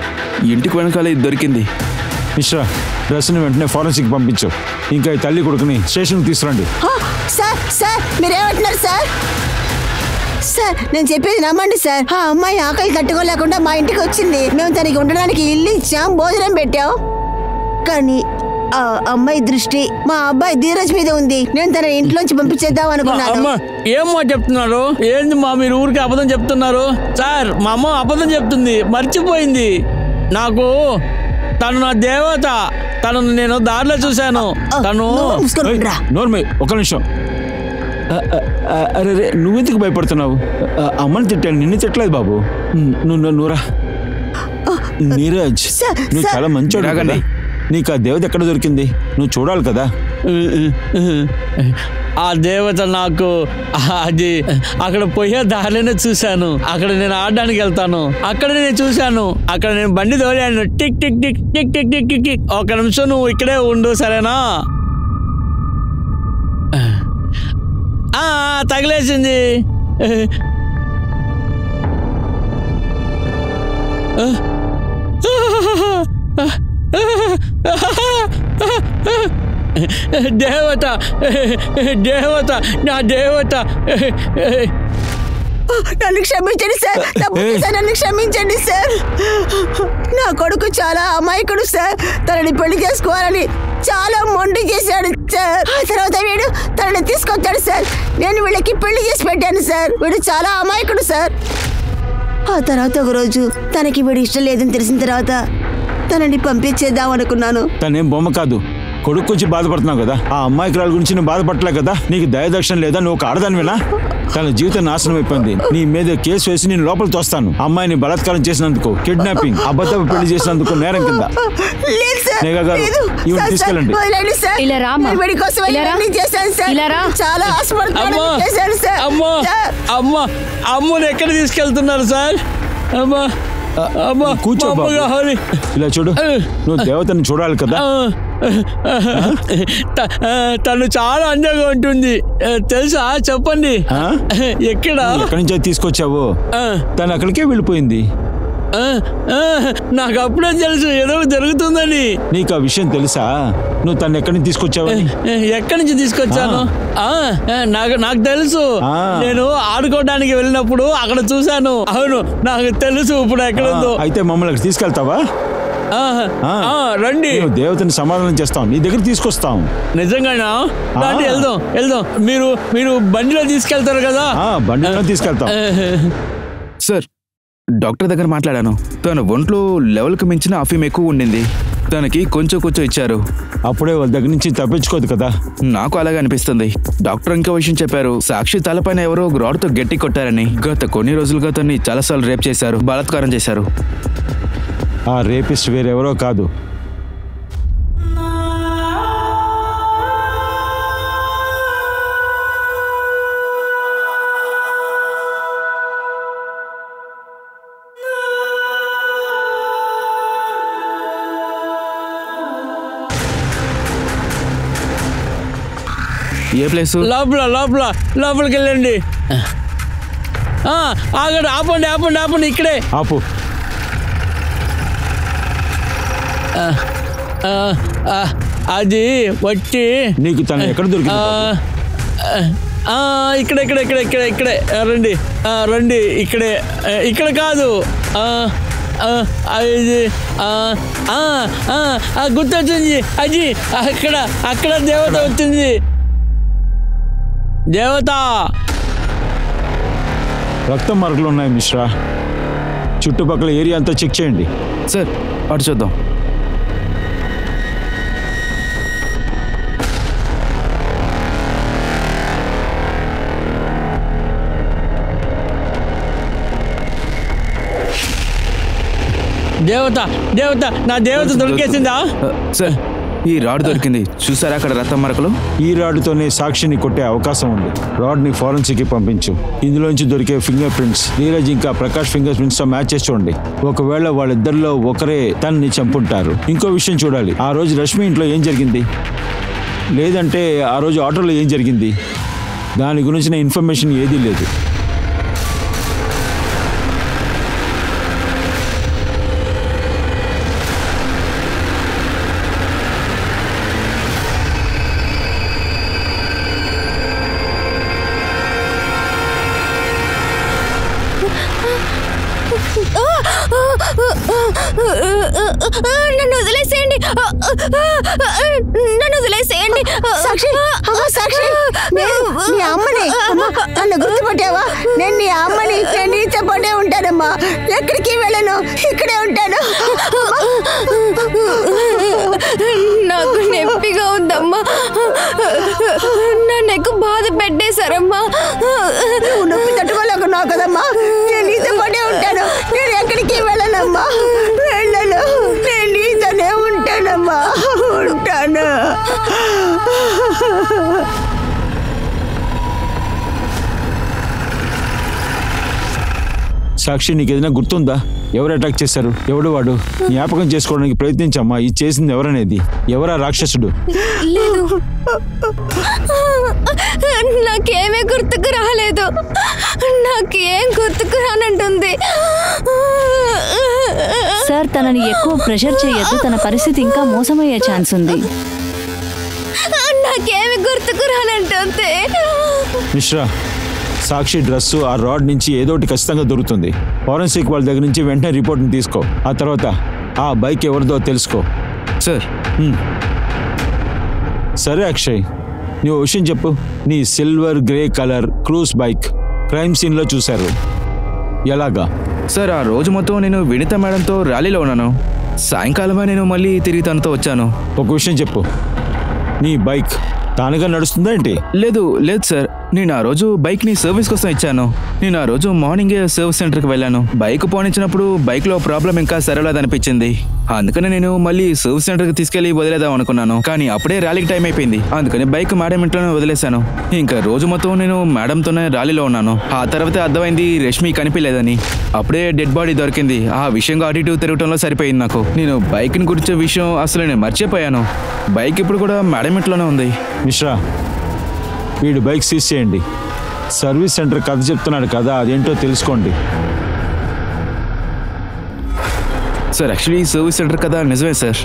ఇంటికి వెనకాల ఇది దొరికింది. మిశ్రా, డ్రెస్ని వెంటనే ఫారెన్సిక్ పంపించు. ఇంకా ఈ తల్లి కొడుకుని స్టేషన్కి తీసుకురండి. Sir మీరేమంటున్నారు sir? సార్ నేను చెప్పేది నమ్మండి సార్. ఆ అమ్మాయి ఆకలి తట్టుకోలేకుండా మా ఇంటికి వచ్చింది. మేము తనకి ఉండడానికి ఇల్లు ఇచ్చాం, భోజనం పెట్టాం. కానీ ఆ అమ్మాయి దృష్టి మా అబ్బాయి ధీరజ్ మీద ఉంది. నేను తన ఇంట్లోంచి పంపించేద్దాం అనుకున్నాను. ఏమో చెప్తున్నారు? ఏంది మా, మీరు ఊరికి అబద్ధం చెప్తున్నారు? సార్, మా అమ్మ అబద్ధం చెప్తుంది, మర్చిపోయింది. నాకు తను నా దేవత. తనను నేను దారిలో చూశాను. తను నోర్మై, ఒక నిమిషం. అరే నువ్వెందుకు భయపడుతున్నావు? అమ్మని తిట్టాను, నిన్ను తిట్టలేదు బాబు. నువ్వురా. నీరజ్, నువ్వు చాలా మంచోడు. నీకు ఆ దేవత ఎక్కడ దొరికింది? నువ్వు చూడాలి కదా. ఆ దేవత నాకు అది అక్కడ పోయే దారిలోనే చూశాను. అక్కడ నేను ఆడడానికి వెళ్తాను, అక్కడ నేను చూశాను. అక్కడ నేను బండి తోలాను. Tick tick tick tick tick tick tick tick. ఒక నిమిషం నువ్వు ఇక్కడే ఉండు, సరేనా? తగిలేసింది. దేవత, దేవత, నా దేవత. నన్ను క్షమించండి సార్, నన్ను క్షమించండి సార్. నా కొడుకు చాలా అమాయకుడు సార్. తనని పెళ్లి చేసుకోవాలని చాలా మొండి చేశాడు సార్. ఆ తర్వాత వీడు తనని తీసుకొచ్చాడు సార్. నేను వీళ్ళకి పెళ్లి చేసి పెట్టాను సార్. వీడు చాలా అమాయకుడు సార్. ఆ తర్వాత ఒక రోజు తనకి వీడు ఇష్టం లేదని తెలిసిన తర్వాత తనని పంపించేద్దాం అనుకున్నాను. తనేం బొమ్మ కాదు, కొడుకు గురించి బాధపడుతున్నావు కదా. ఆ అమ్మాయికురాల గురించి నువ్వు బాధపడలే కదా. నీకు దయదక్షిణ లేదా? నువ్వు ఒక ఆడదానివేనా? తన జీవితం నాశనం అయిపోయింది. నీ మీద కేసు వేసి నేను లోపల తోస్తాను. అమ్మాయిని బలాత్కారం చేసినందుకు, కిడ్నాపింగ్, అబద్ధపు పెళ్లి చేసినందుకు నేరం కింద. నేగా గారు, ఈవిడ తీసుకెళ్ళండి. ఇలా రామ్మా. ఇలా రా. చాలా అమ్మని ఎక్కడ తీసుకెళ్తున్నారు సార్? అమ్మా, అమ్మా, కూర్చో బాబు. ఇలా చూడు, నువ్వు దేవతని చూడాలి కదా. తను చాలా అందంగా ఉంటుంది తెలుసా? చెప్పండి. ఎక్కడ, ఎక్కడి నుంచి తీసుకొచ్చావు? తను అక్కడికే వెళ్ళిపోయింది. నాకు అప్పుడే తెలుసు ఏదో జరుగుతుందని. నీకు ఆ విషయం తెలుసా? నువ్వు తను ఎక్కడి నుంచి తీసుకొచ్చావని? ఎక్కడి నుంచి తీసుకొచ్చాను? నాకు తెలుసు. నేను ఆడుకోవడానికి వెళ్ళినప్పుడు అక్కడ చూశాను. అవును, నాకు తెలుసు ఇప్పుడు ఎక్కడుందో. అయితే మమ్మల్ని తీసుకెళ్తావా? రండి, దేవతని సమాధానం చేస్తాం, నీ దగ్గర తీసుకొస్తాం. నిజంగానా? రండి, వెళ్దాం వెళ్దాం. మీరు బండిలో తీసుకెళ్తారు కదా? బండిలో తీసుకెళ్తాం. సార్, డాక్టర్ దగ్గర మాట్లాడాను. తన ఒంట్లో లెవెల్కి మించిన అఫీమ్ ఎక్కువ ఉండింది. తనకి కొంచెం ఇచ్చారు. అప్పుడే వాళ్ళ దగ్గర నుంచి తప్పించుకోదు కదా. నాకు అలాగే అనిపిస్తుంది. డాక్టర్ ఇంకో విషయం చెప్పారు. సాక్షి తలపైన ఎవరో రాడ్తో గట్టి కొట్టారని. గత కొన్ని రోజులుగా తన్ని చాలాసార్లు రేప్ చేశారు, బలాత్కారం చేశారు. ఆ రేపిస్ట్ వేరెవరో కాదు, ఏ ప్లేస్? లోపలికి వెళ్ళండి. ఆగండి, ఆపండి ఆపండి ఆపండి. ఇక్కడే ఆపు. అది వచ్చి నీకు తను ఎక్కడ దొరికింది? ఇక్కడ ఇక్కడ ఇక్కడ ఇక్కడ ఇక్కడే రండి. రండి, ఇక్కడే. ఇక్కడ కాదు, అది గుర్తొచ్చింది. అది అక్కడ అక్కడ దేవత వచ్చింది. దేవత. రక్తం మరకలు ఉన్నాయి మిశ్రా. చుట్టుపక్కల ఏరియా అంతా చెక్ చేయండి. సార్, అటు చూద్దాం. దేవత, దేవత, నా దేవత దొరికేసిందా? సార్, ఈ రాడ్ దొరికింది. చూసారా అక్కడ రక్తం మరకలు? ఈ రాడ్తోనే సాక్షిని కొట్టే అవకాశం ఉంది. రాడ్ని ఫారెన్సిక్కి పంపించు. ఇందులోంచి దొరికే ఫింగర్ ప్రింట్స్ నీరజ్ ఇంకా ప్రకాష్ ఫింగర్ ప్రింట్స్ తో మ్యాచ్ చేసి చూడండి. ఒకవేళ వాళ్ళిద్దరిలో ఒకరే తనని చంపుంటారు. ఇంకో విషయం చూడాలి, ఆ రోజు రష్మి ఇంట్లో ఏం జరిగింది, లేదంటే ఆ రోజు ఆటోలో ఏం జరిగింది, దాని గురించిన ఇన్ఫర్మేషన్ ఏదీ లేదు. నన్ను వదిలేసేయండి, నన్ను వదిలేసేయండి. సాక్షి, సాక్షి, నేను నీ అమ్మని. నన్ను గుర్తుపట్టావా? నేను నీ అమ్మని. నేను నీతో పాటే ఉంటానమ్మా. ఎక్కడికి వెళ్ళను, ఇక్కడే ఉంటాను. నాకు నొప్పిగా ఉందమ్మా. నన్ను ఎక్కువ బాధ పెట్టేశారమ్మా. నువ్వు నొప్పి తట్టుకోలేకున్నావు కదమ్మా. నేను నీతో పాటే ఉంటాను. నేను ఎక్కడికి వెళ్ళనమ్మా. వెళ్ళను, నేను నీతోనే ఉంటానమ్మా. ఉంటాను. సాక్షి, నీకు ఏదైనా గుర్తుందా? ఎవరు అటాక్ చేశారు? ఎవడు వాడు? జ్ఞాపకం చేసుకోవడానికి ప్రయత్నించమ్మా. ఇది చేసింది ఎవరనేది. ఎవరా రాక్షసుడు? లేదు, నాకేమీ గుర్తుకు రాలేదు. నాకేం గుర్తుకు రానంటుంది. సార్, తనని ఎక్కువ ప్రెషర్ చేయొద్దు. తన పరిస్థితి ఇంకా మోసమయ్యే ఛాన్స్ ఉంది. నాకేమి గుర్తుకు రానంటుంది. మిశ్రా, సాక్షి డ్రెస్సు ఆ రాడ్ నుంచి ఏదో ఒకటి ఖచ్చితంగా దొరుకుతుంది. ఫారెన్సిక్ వాళ్ళ దగ్గర నుంచి వెంటనే రిపోర్ట్ని తీసుకో. ఆ తర్వాత ఆ బైక్ ఎవరిదో తెలుసుకో. సార్. సరే అక్షయ్, నువ్వు విషయం చెప్పు. నీ silver grey colour cruise bike crime సీన్లో చూశారు. ఎలాగా? సార్, ఆ రోజు మొత్తం నేను వినిత మేడంతో ర్యాలీలో ఉన్నాను. సాయంకాలమే నేను మళ్ళీ తిరిగి తనతో వచ్చాను. ఒక విషయం చెప్పు, నీ బైక్ తానుగా నడుస్తుందా ఏంటి? లేదు సార్, నేను ఆ రోజు బైక్ని సర్వీస్ కోసం ఇచ్చాను. నేను ఆ రోజు మార్నింగే సర్వీస్ సెంటర్కి వెళ్ళాను. బైక్ పోనిచ్చినప్పుడు బైక్లో ప్రాబ్లం ఇంకా సరళదనిపించింది. అందుకని నేను మళ్ళీ సర్వీస్ సెంటర్కి తీసుకెళ్లి వదిలేద్దాం అనుకున్నాను. కానీ అప్పుడే ర్యాలీకి టైం అయిపోయింది. అందుకని బైక్ మేడం ఇంట్లోనే వదిలేశాను. ఇంకా రోజు మొత్తం నేను మేడంతోనే ర్యాలీలో ఉన్నాను. ఆ తర్వాత అర్థమైంది రష్మి కనిపించలేదని. అప్పుడే డెడ్ బాడీ దొరికింది. ఆ విషయంగా అటు ఇటు తిరగటంలో సరిపోయింది నాకు. నేను బైక్ని గురించే విషయం అసలు నేను మర్చిపోయాను. బైక్ ఇప్పుడు కూడా మేడం ఇంట్లోనే ఉంది. మిశ్రా, వీడు బైక్ సీజ్ చేయండి. సర్వీస్ సెంటర్ కథ చెప్తున్నాడు కదా, అదేంటో తెలుసుకోండి. సార్, యాక్చువల్లీ సర్వీస్ సెంటర్ కదా నిజమే సార్.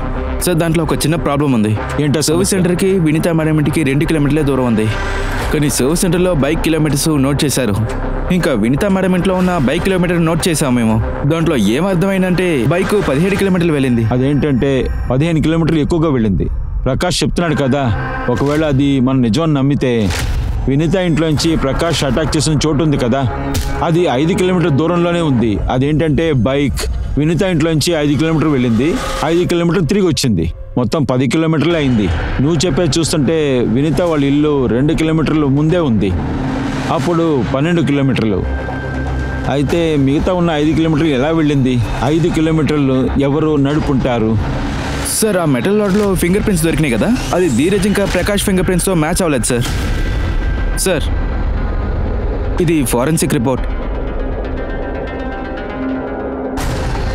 దాంట్లో ఒక చిన్న ప్రాబ్లం ఉంది. ఏంటో? సర్వీస్ సెంటర్కి వినీత మేడం ఇంటికి 2 కిలోమీటర్లే దూరం ఉంది. కానీ సర్వీస్ సెంటర్లో బైక్ కిలోమీటర్స్ నోట్ చేశారు. ఇంకా వినీత మేడం ఇంట్లో ఉన్న బైక్ కిలోమీటర్ నోట్ చేసాము మేము. దాంట్లో ఏమర్థమైందంటే బైక్ 17 కిలోమీటర్లు వెళ్ళింది. అదేంటంటే 15 కిలోమీటర్లు ఎక్కువగా వెళ్ళింది. ప్రకాష్ చెప్తున్నాడు కదా, ఒకవేళ అది మనం నిజం నమ్మితే వినీత ఇంట్లోంచి ప్రకాష్ అటాక్ చేసిన చోటు ఉంది కదా, అది 5 కిలోమీటర్ దూరంలోనే ఉంది. అదేంటంటే బైక్ వినీత ఇంట్లోంచి 5 కిలోమీటర్లు వెళ్ళింది, 5 కిలోమీటర్లు తిరిగి వచ్చింది. మొత్తం 10 కిలోమీటర్లు అయింది. నువ్వు చెప్పేది చూస్తుంటే వినీత వాళ్ళ ఇల్లు 2 కిలోమీటర్లు ముందే ఉంది. అప్పుడు 12 కిలోమీటర్లు. అయితే మిగతా ఉన్న 5 కిలోమీటర్లు ఎలా వెళ్ళింది? 5 కిలోమీటర్లు ఎవరు నడుపుంటారు? సార్, ఆ మెటల్ రాడ్లో ఫింగర్ ప్రింట్స్ దొరికినాయి కదా, అది ధీరజ్ ఇంకా ప్రకాష్ ఫింగర్ ప్రింట్స్తో మ్యాచ్ అవ్వలేదు సార్. సార్, ఇది ఫారెన్సిక్ రిపోర్ట్.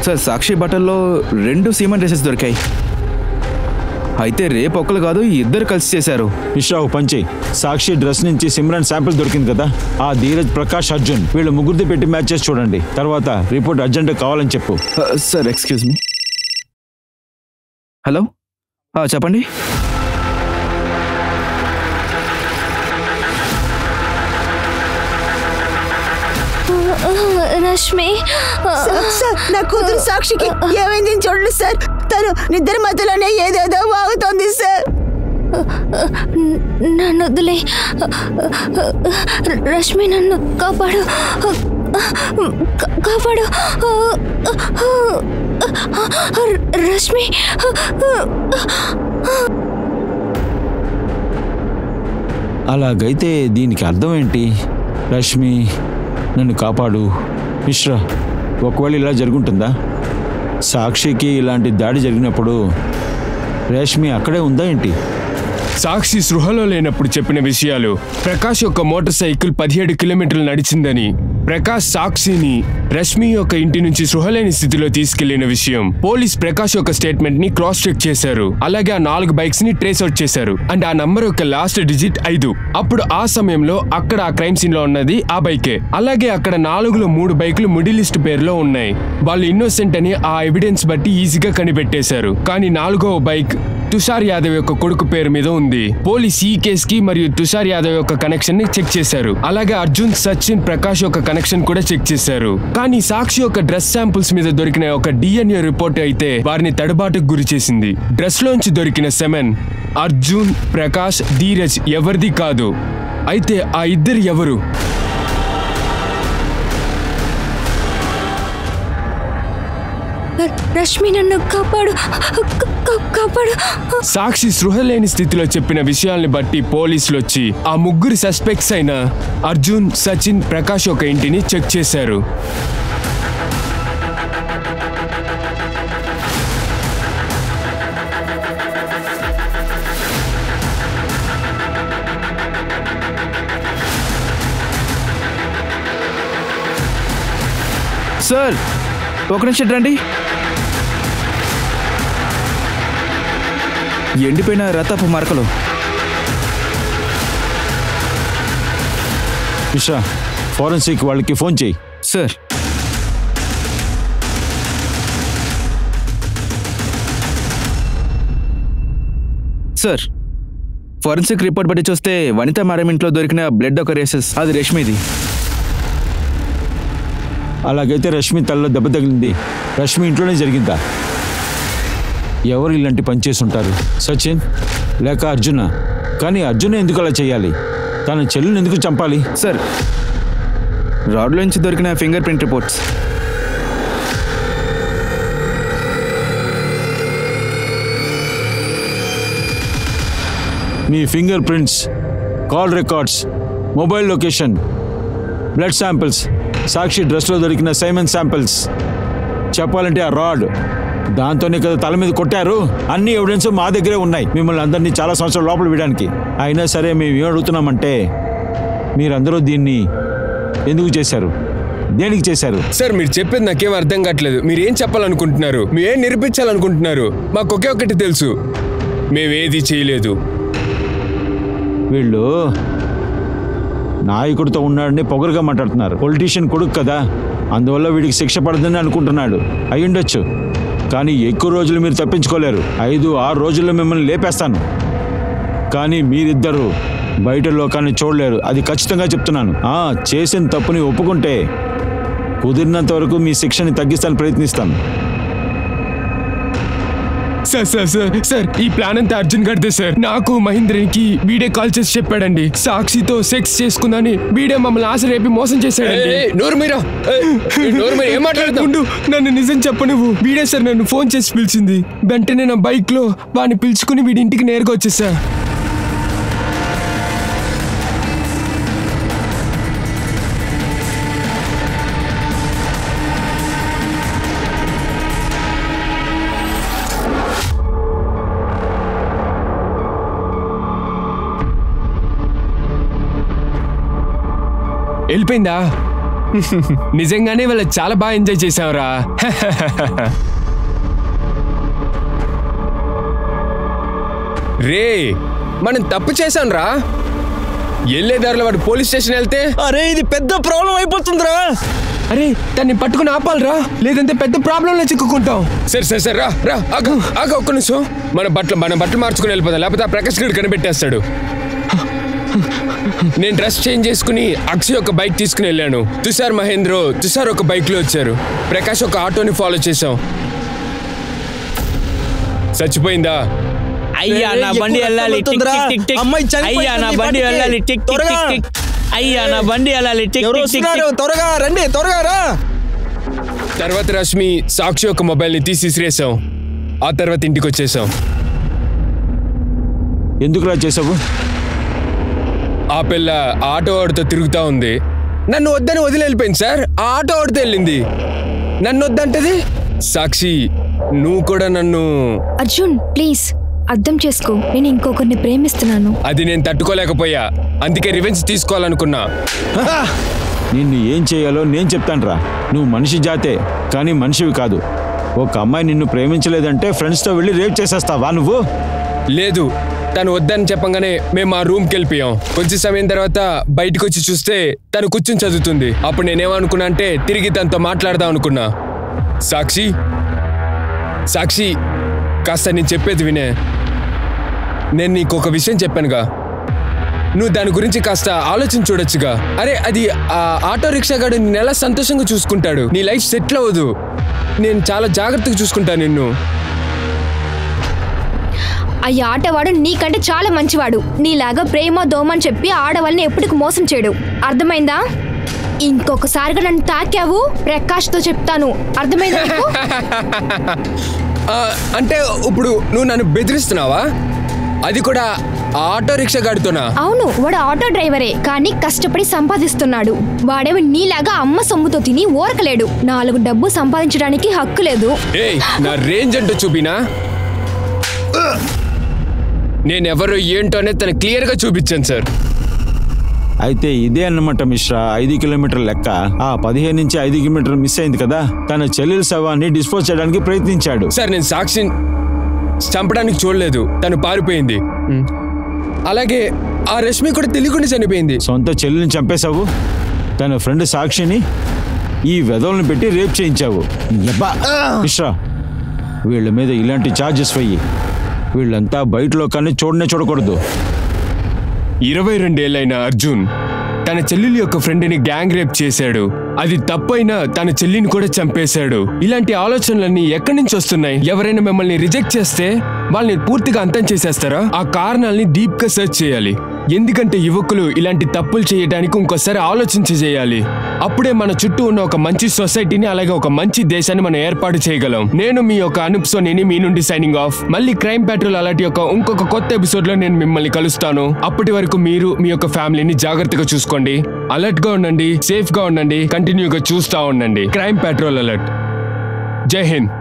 సార్, సాక్షి బట్టల్లో 2 సీమన్ డ్రెసెస్ దొరికాయి. అయితే రేపు ఒక్కరు కాదు, ఇద్దరు కలిసి చేశారు. మిశ్రా, పంచి సాక్షి డ్రెస్ నుంచి సిమ్రన్ శాంపిల్ దొరికింది కదా, ఆ ధీరజ్, ప్రకాష్, అర్జున్ వీళ్ళు ముగ్గురిది పెట్టి మ్యాచ్ చేసి చూడండి. తర్వాత రిపోర్ట్ అర్జెంట్ కావాలని చెప్పు. Sir, excuse me. హలో, చెప్పండి. రష్మి, సార్, నా కూతురు సాక్షికి ఏమైంది చూడండి సార్. తను నిద్ర మధ్యలోనే ఏదేదో వాగుతోంది సార్. నన్ను వదిలే. రష్మి, నన్ను కాపాడు, కాపాడు. రష్మి, అలాగైతే దీనికి అర్థం ఏంటి? రష్మి, నన్ను కాపాడు. మిశ్రా, ఒకవేళ ఇలా జరుగుంటుందా? సాక్షికి ఇలాంటి దాడి జరిగినప్పుడు రేష్మి అక్కడే ఉందా ఏంటి? సాక్షి సృహలో లేనప్పుడు చెప్పిన విషయాలు. ప్రకాష్ యొక్క మోటార్ సైకిల్ 17 కిలోమీటర్లు నడిచిందని, ప్రకాష్ సాక్షిని రష్మి యొక్క ఇంటి నుంచి సృహలేని స్థితిలో తీసుకెళ్లిన విషయం. పోలీస్ ప్రకాష్ యొక్క స్టేట్మెంట్ ని క్రాస్ చెక్ చేశారు. అలాగే ఆ 4 బైక్స్ ని ట్రేస్ అవుట్ చేశారు. అండ్ ఆ నంబర్ యొక్క లాస్ట్ డిజిట్ 5. అప్పుడు ఆ సమయంలో అక్కడ ఆ క్రైమ్ సీన్ లో ఉన్నది ఆ బైకే. అలాగే అక్కడ 4లో 3 బైకులు మిడిల్ లిస్ట్ పేరులో ఉన్నాయి. వాళ్ళు ఇన్నోసెంట్ అని ఆ ఎవిడెన్స్ బట్టి ఈజీగా కనిపెట్టేశారు. కానీ 4వ బైక్ తుషార్ యాదవ్ యొక్క కొడుకు పేరు మీద ఉంది. పోలీస్ ఈ కేస్ కి మరియు తుషార్ యాదవ్ యొక్క కనెక్షన్ ని చెక్ చేశారు. అలాగే అర్జున్, సచిన్, ప్రకాష్ యొక్క కనెక్షన్ కూడా చెక్ చేశారు. కానీ సాక్షి యొక్క డ్రెస్ శాంపుల్స్ మీద దొరికిన ఒక DNA రిపోర్ట్ అయితే వారిని తడబాటుకు గురి చేసింది. డ్రెస్ లోంచి దొరికిన సెమెన్ అర్జున్, ప్రకాష్, ధీరజ్ ఎవరిది కాదు. అయితే ఆ ఇద్దరు ఎవరు? రష్మి, నన్ను కాపాడు, కాపాడు. సాక్షి సృహ లేని స్థితిలో చెప్పిన విషయాల్ని బట్టి పోలీసులు వచ్చి ఆ 3 సస్పెక్ట్స్ అయిన అర్జున్, సచిన్, ప్రకాష్ యొక్క ఇంటిని చెక్ చేశారు. సార్ ఒక నిమిషం రండి. ఎండిపోయిన రథపు మరకలు. మిశ్రా, ఫోరెన్సిక్ వాళ్ళకి ఫోన్ చేయి. సార్ సార్ ఫోరెన్సిక్ రిపోర్ట్ బట్టి చూస్తే వనిత మేడం ఇంట్లో దొరికిన బ్లడ్ ఒక రేసెస్ అది రష్మిది. అలాగైతే రష్మి తలలో దెబ్బ తగిలింది రష్మి ఇంట్లోనే జరిగిందా? ఎవరు ఇలాంటి పని చేసి ఉంటారు? సచిన్ లేక అర్జున? కానీ అర్జున ఎందుకు అలా చేయాలి? తన చెల్లిని ఎందుకు చంపాలి? సార్ రాడ్లోంచి దొరికిన ఫింగర్ ప్రింట్ రిపోర్ట్స్. మీ finger prints, call records, mobile location, blood samples, Sakshi డ్రెస్లో దొరికిన సైమన్ శాంపిల్స్, చెప్పాలంటే ఆ రాడ్ దాంతోనే కదా తల మీద కొట్టారు. అన్ని ఎవిడెన్స్ మా దగ్గరే ఉన్నాయి మిమ్మల్ని అందరినీ చాలా సంవత్సరాల లోపల వేయడానికి. అయినా సరే మేము ఏం అడుగుతున్నామంటే మీరందరూ దీన్ని ఎందుకు చేశారు? దేనికి చేశారు? సార్ మీరు చెప్పేది నాకేం అర్థం కావట్లేదు. మీరు ఏం చెప్పాలనుకుంటున్నారు? మీరు ఏం నిరూపించాలనుకుంటున్నారు? మాకు ఒకే ఒకటి తెలుసు, మేమేది చేయలేదు. వీళ్ళు నాయకుడితో ఉన్నాడని పొగరుగా మాట్లాడుతున్నారు. పొలిటీషియన్ కొడుకు కదా, అందువల్ల వీడికి శిక్ష పడదని అనుకుంటున్నాడు. అయ్యుండొచ్చు, కానీ ఎక్కువ రోజులు మీరు తప్పించుకోలేరు. 5-6 రోజుల్లో మిమ్మల్ని లేపేస్తాను. కానీ మీరిద్దరూ బయట లోకాన్ని చూడలేరు, అది ఖచ్చితంగా చెప్తున్నాను. చేసిన తప్పుని ఒప్పుకుంటే కుదిరినంత వరకు మీ శిక్షని తగ్గిస్తాను ప్రయత్నిస్తాను. సార్ సార్ సార్ సార్ ఈ ప్లాన్ అంతా అర్జున్ గడితే సార్. నాకు మహేంద్రకి వీడే కాల్ చేసి చెప్పాడండి. సాక్షితో సెక్స్ చేసుకుందని వీడే మమ్మల్ని ఆశ రేపి మోసం చేశాడండి. నన్ను నిజం చెప్ప నువ్వు. వీడే సార్ నన్ను ఫోన్ చేసి పిలిచింది. వెంటనే నా బైక్ లో వాడిని పిలుచుకుని వీడి ఇంటికి నేరుగా వచ్చేసా. వెళ్ళిపోయిందా? నిజంగానే వాళ్ళ చాలా బాగా ఎంజాయ్ చేసావురా. రే మనం తప్పు చేశాం రా. వెళ్ళేదారిలో వాడు పోలీస్ స్టేషన్ వెళ్తే అరే ఇది పెద్ద ప్రాబ్లం అయిపోతుందిరా. అరే దాన్ని పట్టుకుని ఆపాలరా, లేదంటే పెద్ద ప్రాబ్లంలో చిక్కుకుంటాం. సరే సరే సరే రా రా ఆగ ఒక్క నిమిషం. మన బట్టలు మార్చుకుని వెళ్ళిపోతాం, లేకపోతే ఆ ప్రకాష్ గడు కనిపెట్టేస్తాడు. నేను డ్రెస్ చేంజ్ చేసుకుని అక్షయ్ ఒక బైక్ తీసుకుని వెళ్ళాను. తుషార్ మహేంద్ర ఒక బైక్ లో వచ్చారు. ప్రకాష్ ఒక ఆటోని ఫాలో చేశాం. చచ్చిపోయిందా? అయ్యా నా బండి వెళ్ళాలి, అయ్యా నా బండి వెళ్ళాలి, అయ్యా నా బండి వెళ్ళాలి, త్వరగా రండి, త్వరగా రా. తర్వాత రష్మి సాక్షి ఒక మొబైల్ ని తీసి విసిరేసాం. ఆ తర్వాత ఇంటికి వచ్చేసాం. ఎందుకులా చేసావు? ఆ పిల్ల ఆటో వాడితో తిరుగుతా ఉంది. నన్ను వద్దని వదిలి వెళ్ళిపోయింది సార్. ఆ ఆటో వాడితో వెళ్ళింది. నన్ను వద్దంటది. సాక్షి నువ్వు కూడా నన్ను... అర్జున్ ప్లీజ్ అర్థం చేసుకో, నేను ఇంకొకరిని ప్రేమిస్తున్నాను. అది నేను తట్టుకోలేకపోయా, అందుకే రివెంజ్ తీసుకోవాలనుకున్నా. నిన్ను ఏం చేయాలో నేను చెప్తానురా. నువ్వు మనిషి జాతే, కానీ మనిషివి కాదు. ఒక అమ్మాయి నిన్ను ప్రేమించలేదంటే ఫ్రెండ్స్తో వెళ్ళి రేప్ చేసేస్తావా నువ్వు? లేదు, తను వద్దని చెప్పంగానే మేము ఆ రూమ్కి వెళ్ళిపోయాం. కొంచెం సమయం తర్వాత బయటకు వచ్చి చూస్తే తను కూర్చుని చదువుతుంది. అప్పుడు నేనేమనుకున్నా అంటే తిరిగి తనతో మాట్లాడదాం అనుకున్నా. సాక్షి కాస్త నేను చెప్పేది వినే. నేను నీకు ఒక విషయం చెప్పానుగా, నువ్వు దాని గురించి కాస్త ఆలోచన చూడొచ్చుగా. అరే అది ఆ ఆటో రిక్షాగాడు నిన్ను ఎలా సంతోషంగా చూసుకుంటాడు. నీ లైఫ్ సెటిల్ అవ్వదు. నేను చాలా జాగ్రత్తగా చూసుకుంటాను నిన్ను. ఆ ఆటవాడు నీకంటే చాలా మంచివాడు. నీలాగా ప్రేమ దోమని చెప్పి ఆడవాళ్ళని ఎప్పటికి మోసం చేయడు. అర్థమైందా? ఇంకొకసారిగా నన్ను తాకావు ప్రకాష్తో చెప్తాను. అర్థమైందా? అంటే ఇప్పుడు నువ్వు నన్ను బెదిరిస్తున్నావా? అది కూడా ఆటో రిక్షా గాడితోనా? అవును, వాడు ఆటో డ్రైవరే, కానీ కష్టపడి సంపాదిస్తున్నాడు. వాడేమో నీలాగా అమ్మ సొమ్ముతో తిని ఓరకలేడు. 4 డబ్బు సంపాదించడానికి హక్కు లేదు. నా రేంజ్ అంటూ చూపినా? నేనెవరో ఏంటోనే తను క్లియర్గా చూపించాను సార్. అయితే ఇదే అన్నమాట మిశ్రా 5 కిలోమీటర్ల లెక్క. ఆ 15 నుంచి 5 కిలోమీటర్లు మిస్ అయింది కదా, తన చెల్లెల శవాన్ని డిస్పోజ్ చేయడానికి ప్రయత్నించాడు. సార్ నేను సాక్షిని చంపడానికి చూడలేదు, తను పారిపోయింది. అలాగే ఆ రష్మి కూడా తెలియకుండా చనిపోయింది. సొంత చెల్లెల్ని చంపేశావు, తన ఫ్రెండ్ సాక్షిని ఈ వెధవలను పెట్టి రేప్ చేయించావు. మిశ్రా, వీళ్ళ మీద ఇలాంటి ఛార్జెస్ వెయ్యి. వీళ్ళంతా బయట లోకాన్ని చూడకూడదు. 22 ఏళ్ళైన అర్జున్ తన చెల్లెలి యొక్క ఫ్రెండ్ని గ్యాంగ్ రేప్ చేశాడు. అది తప్పైనా తన చెల్లిని కూడా చంపేశాడు. ఇలాంటి ఆలోచనలన్నీ ఎక్కడి నుంచి వస్తున్నాయి? ఎవరైనా మిమ్మల్ని రిజెక్ట్ చేస్తే వాళ్ళని పూర్తిగా అంతం చేసేస్తారా? ఆ కారణాలని డీప్ గా సెర్చ్ చేయాలి. ఎందుకంటే యువకులు ఇలాంటి తప్పులు చేయడానికి ఇంకోసారి ఆలోచించి చేయాలి. అప్పుడే మన చుట్టూ ఉన్న ఒక మంచి సొసైటీని, అలాగే ఒక మంచి దేశాన్ని మనం ఏర్పాటు చేయగలం. నేను మీ యొక్క అనూప్ సోనీని మీ నుండి సైనింగ్ ఆఫ్. మళ్ళీ క్రైమ్ పెట్రోల్ అలాంటి యొక్క ఇంకొక కొత్త ఎపిసోడ్ లో నేను మిమ్మల్ని కలుస్తాను. అప్పటి వరకు మీరు మీ యొక్క ఫ్యామిలీని జాగ్రత్తగా చూసుకోండి, అలర్ట్ గా ఉండండి, సేఫ్ గా ఉండండి, కంటిన్యూగా చూస్తూ ఉండండి. Crime petrol alert. జై హింద్.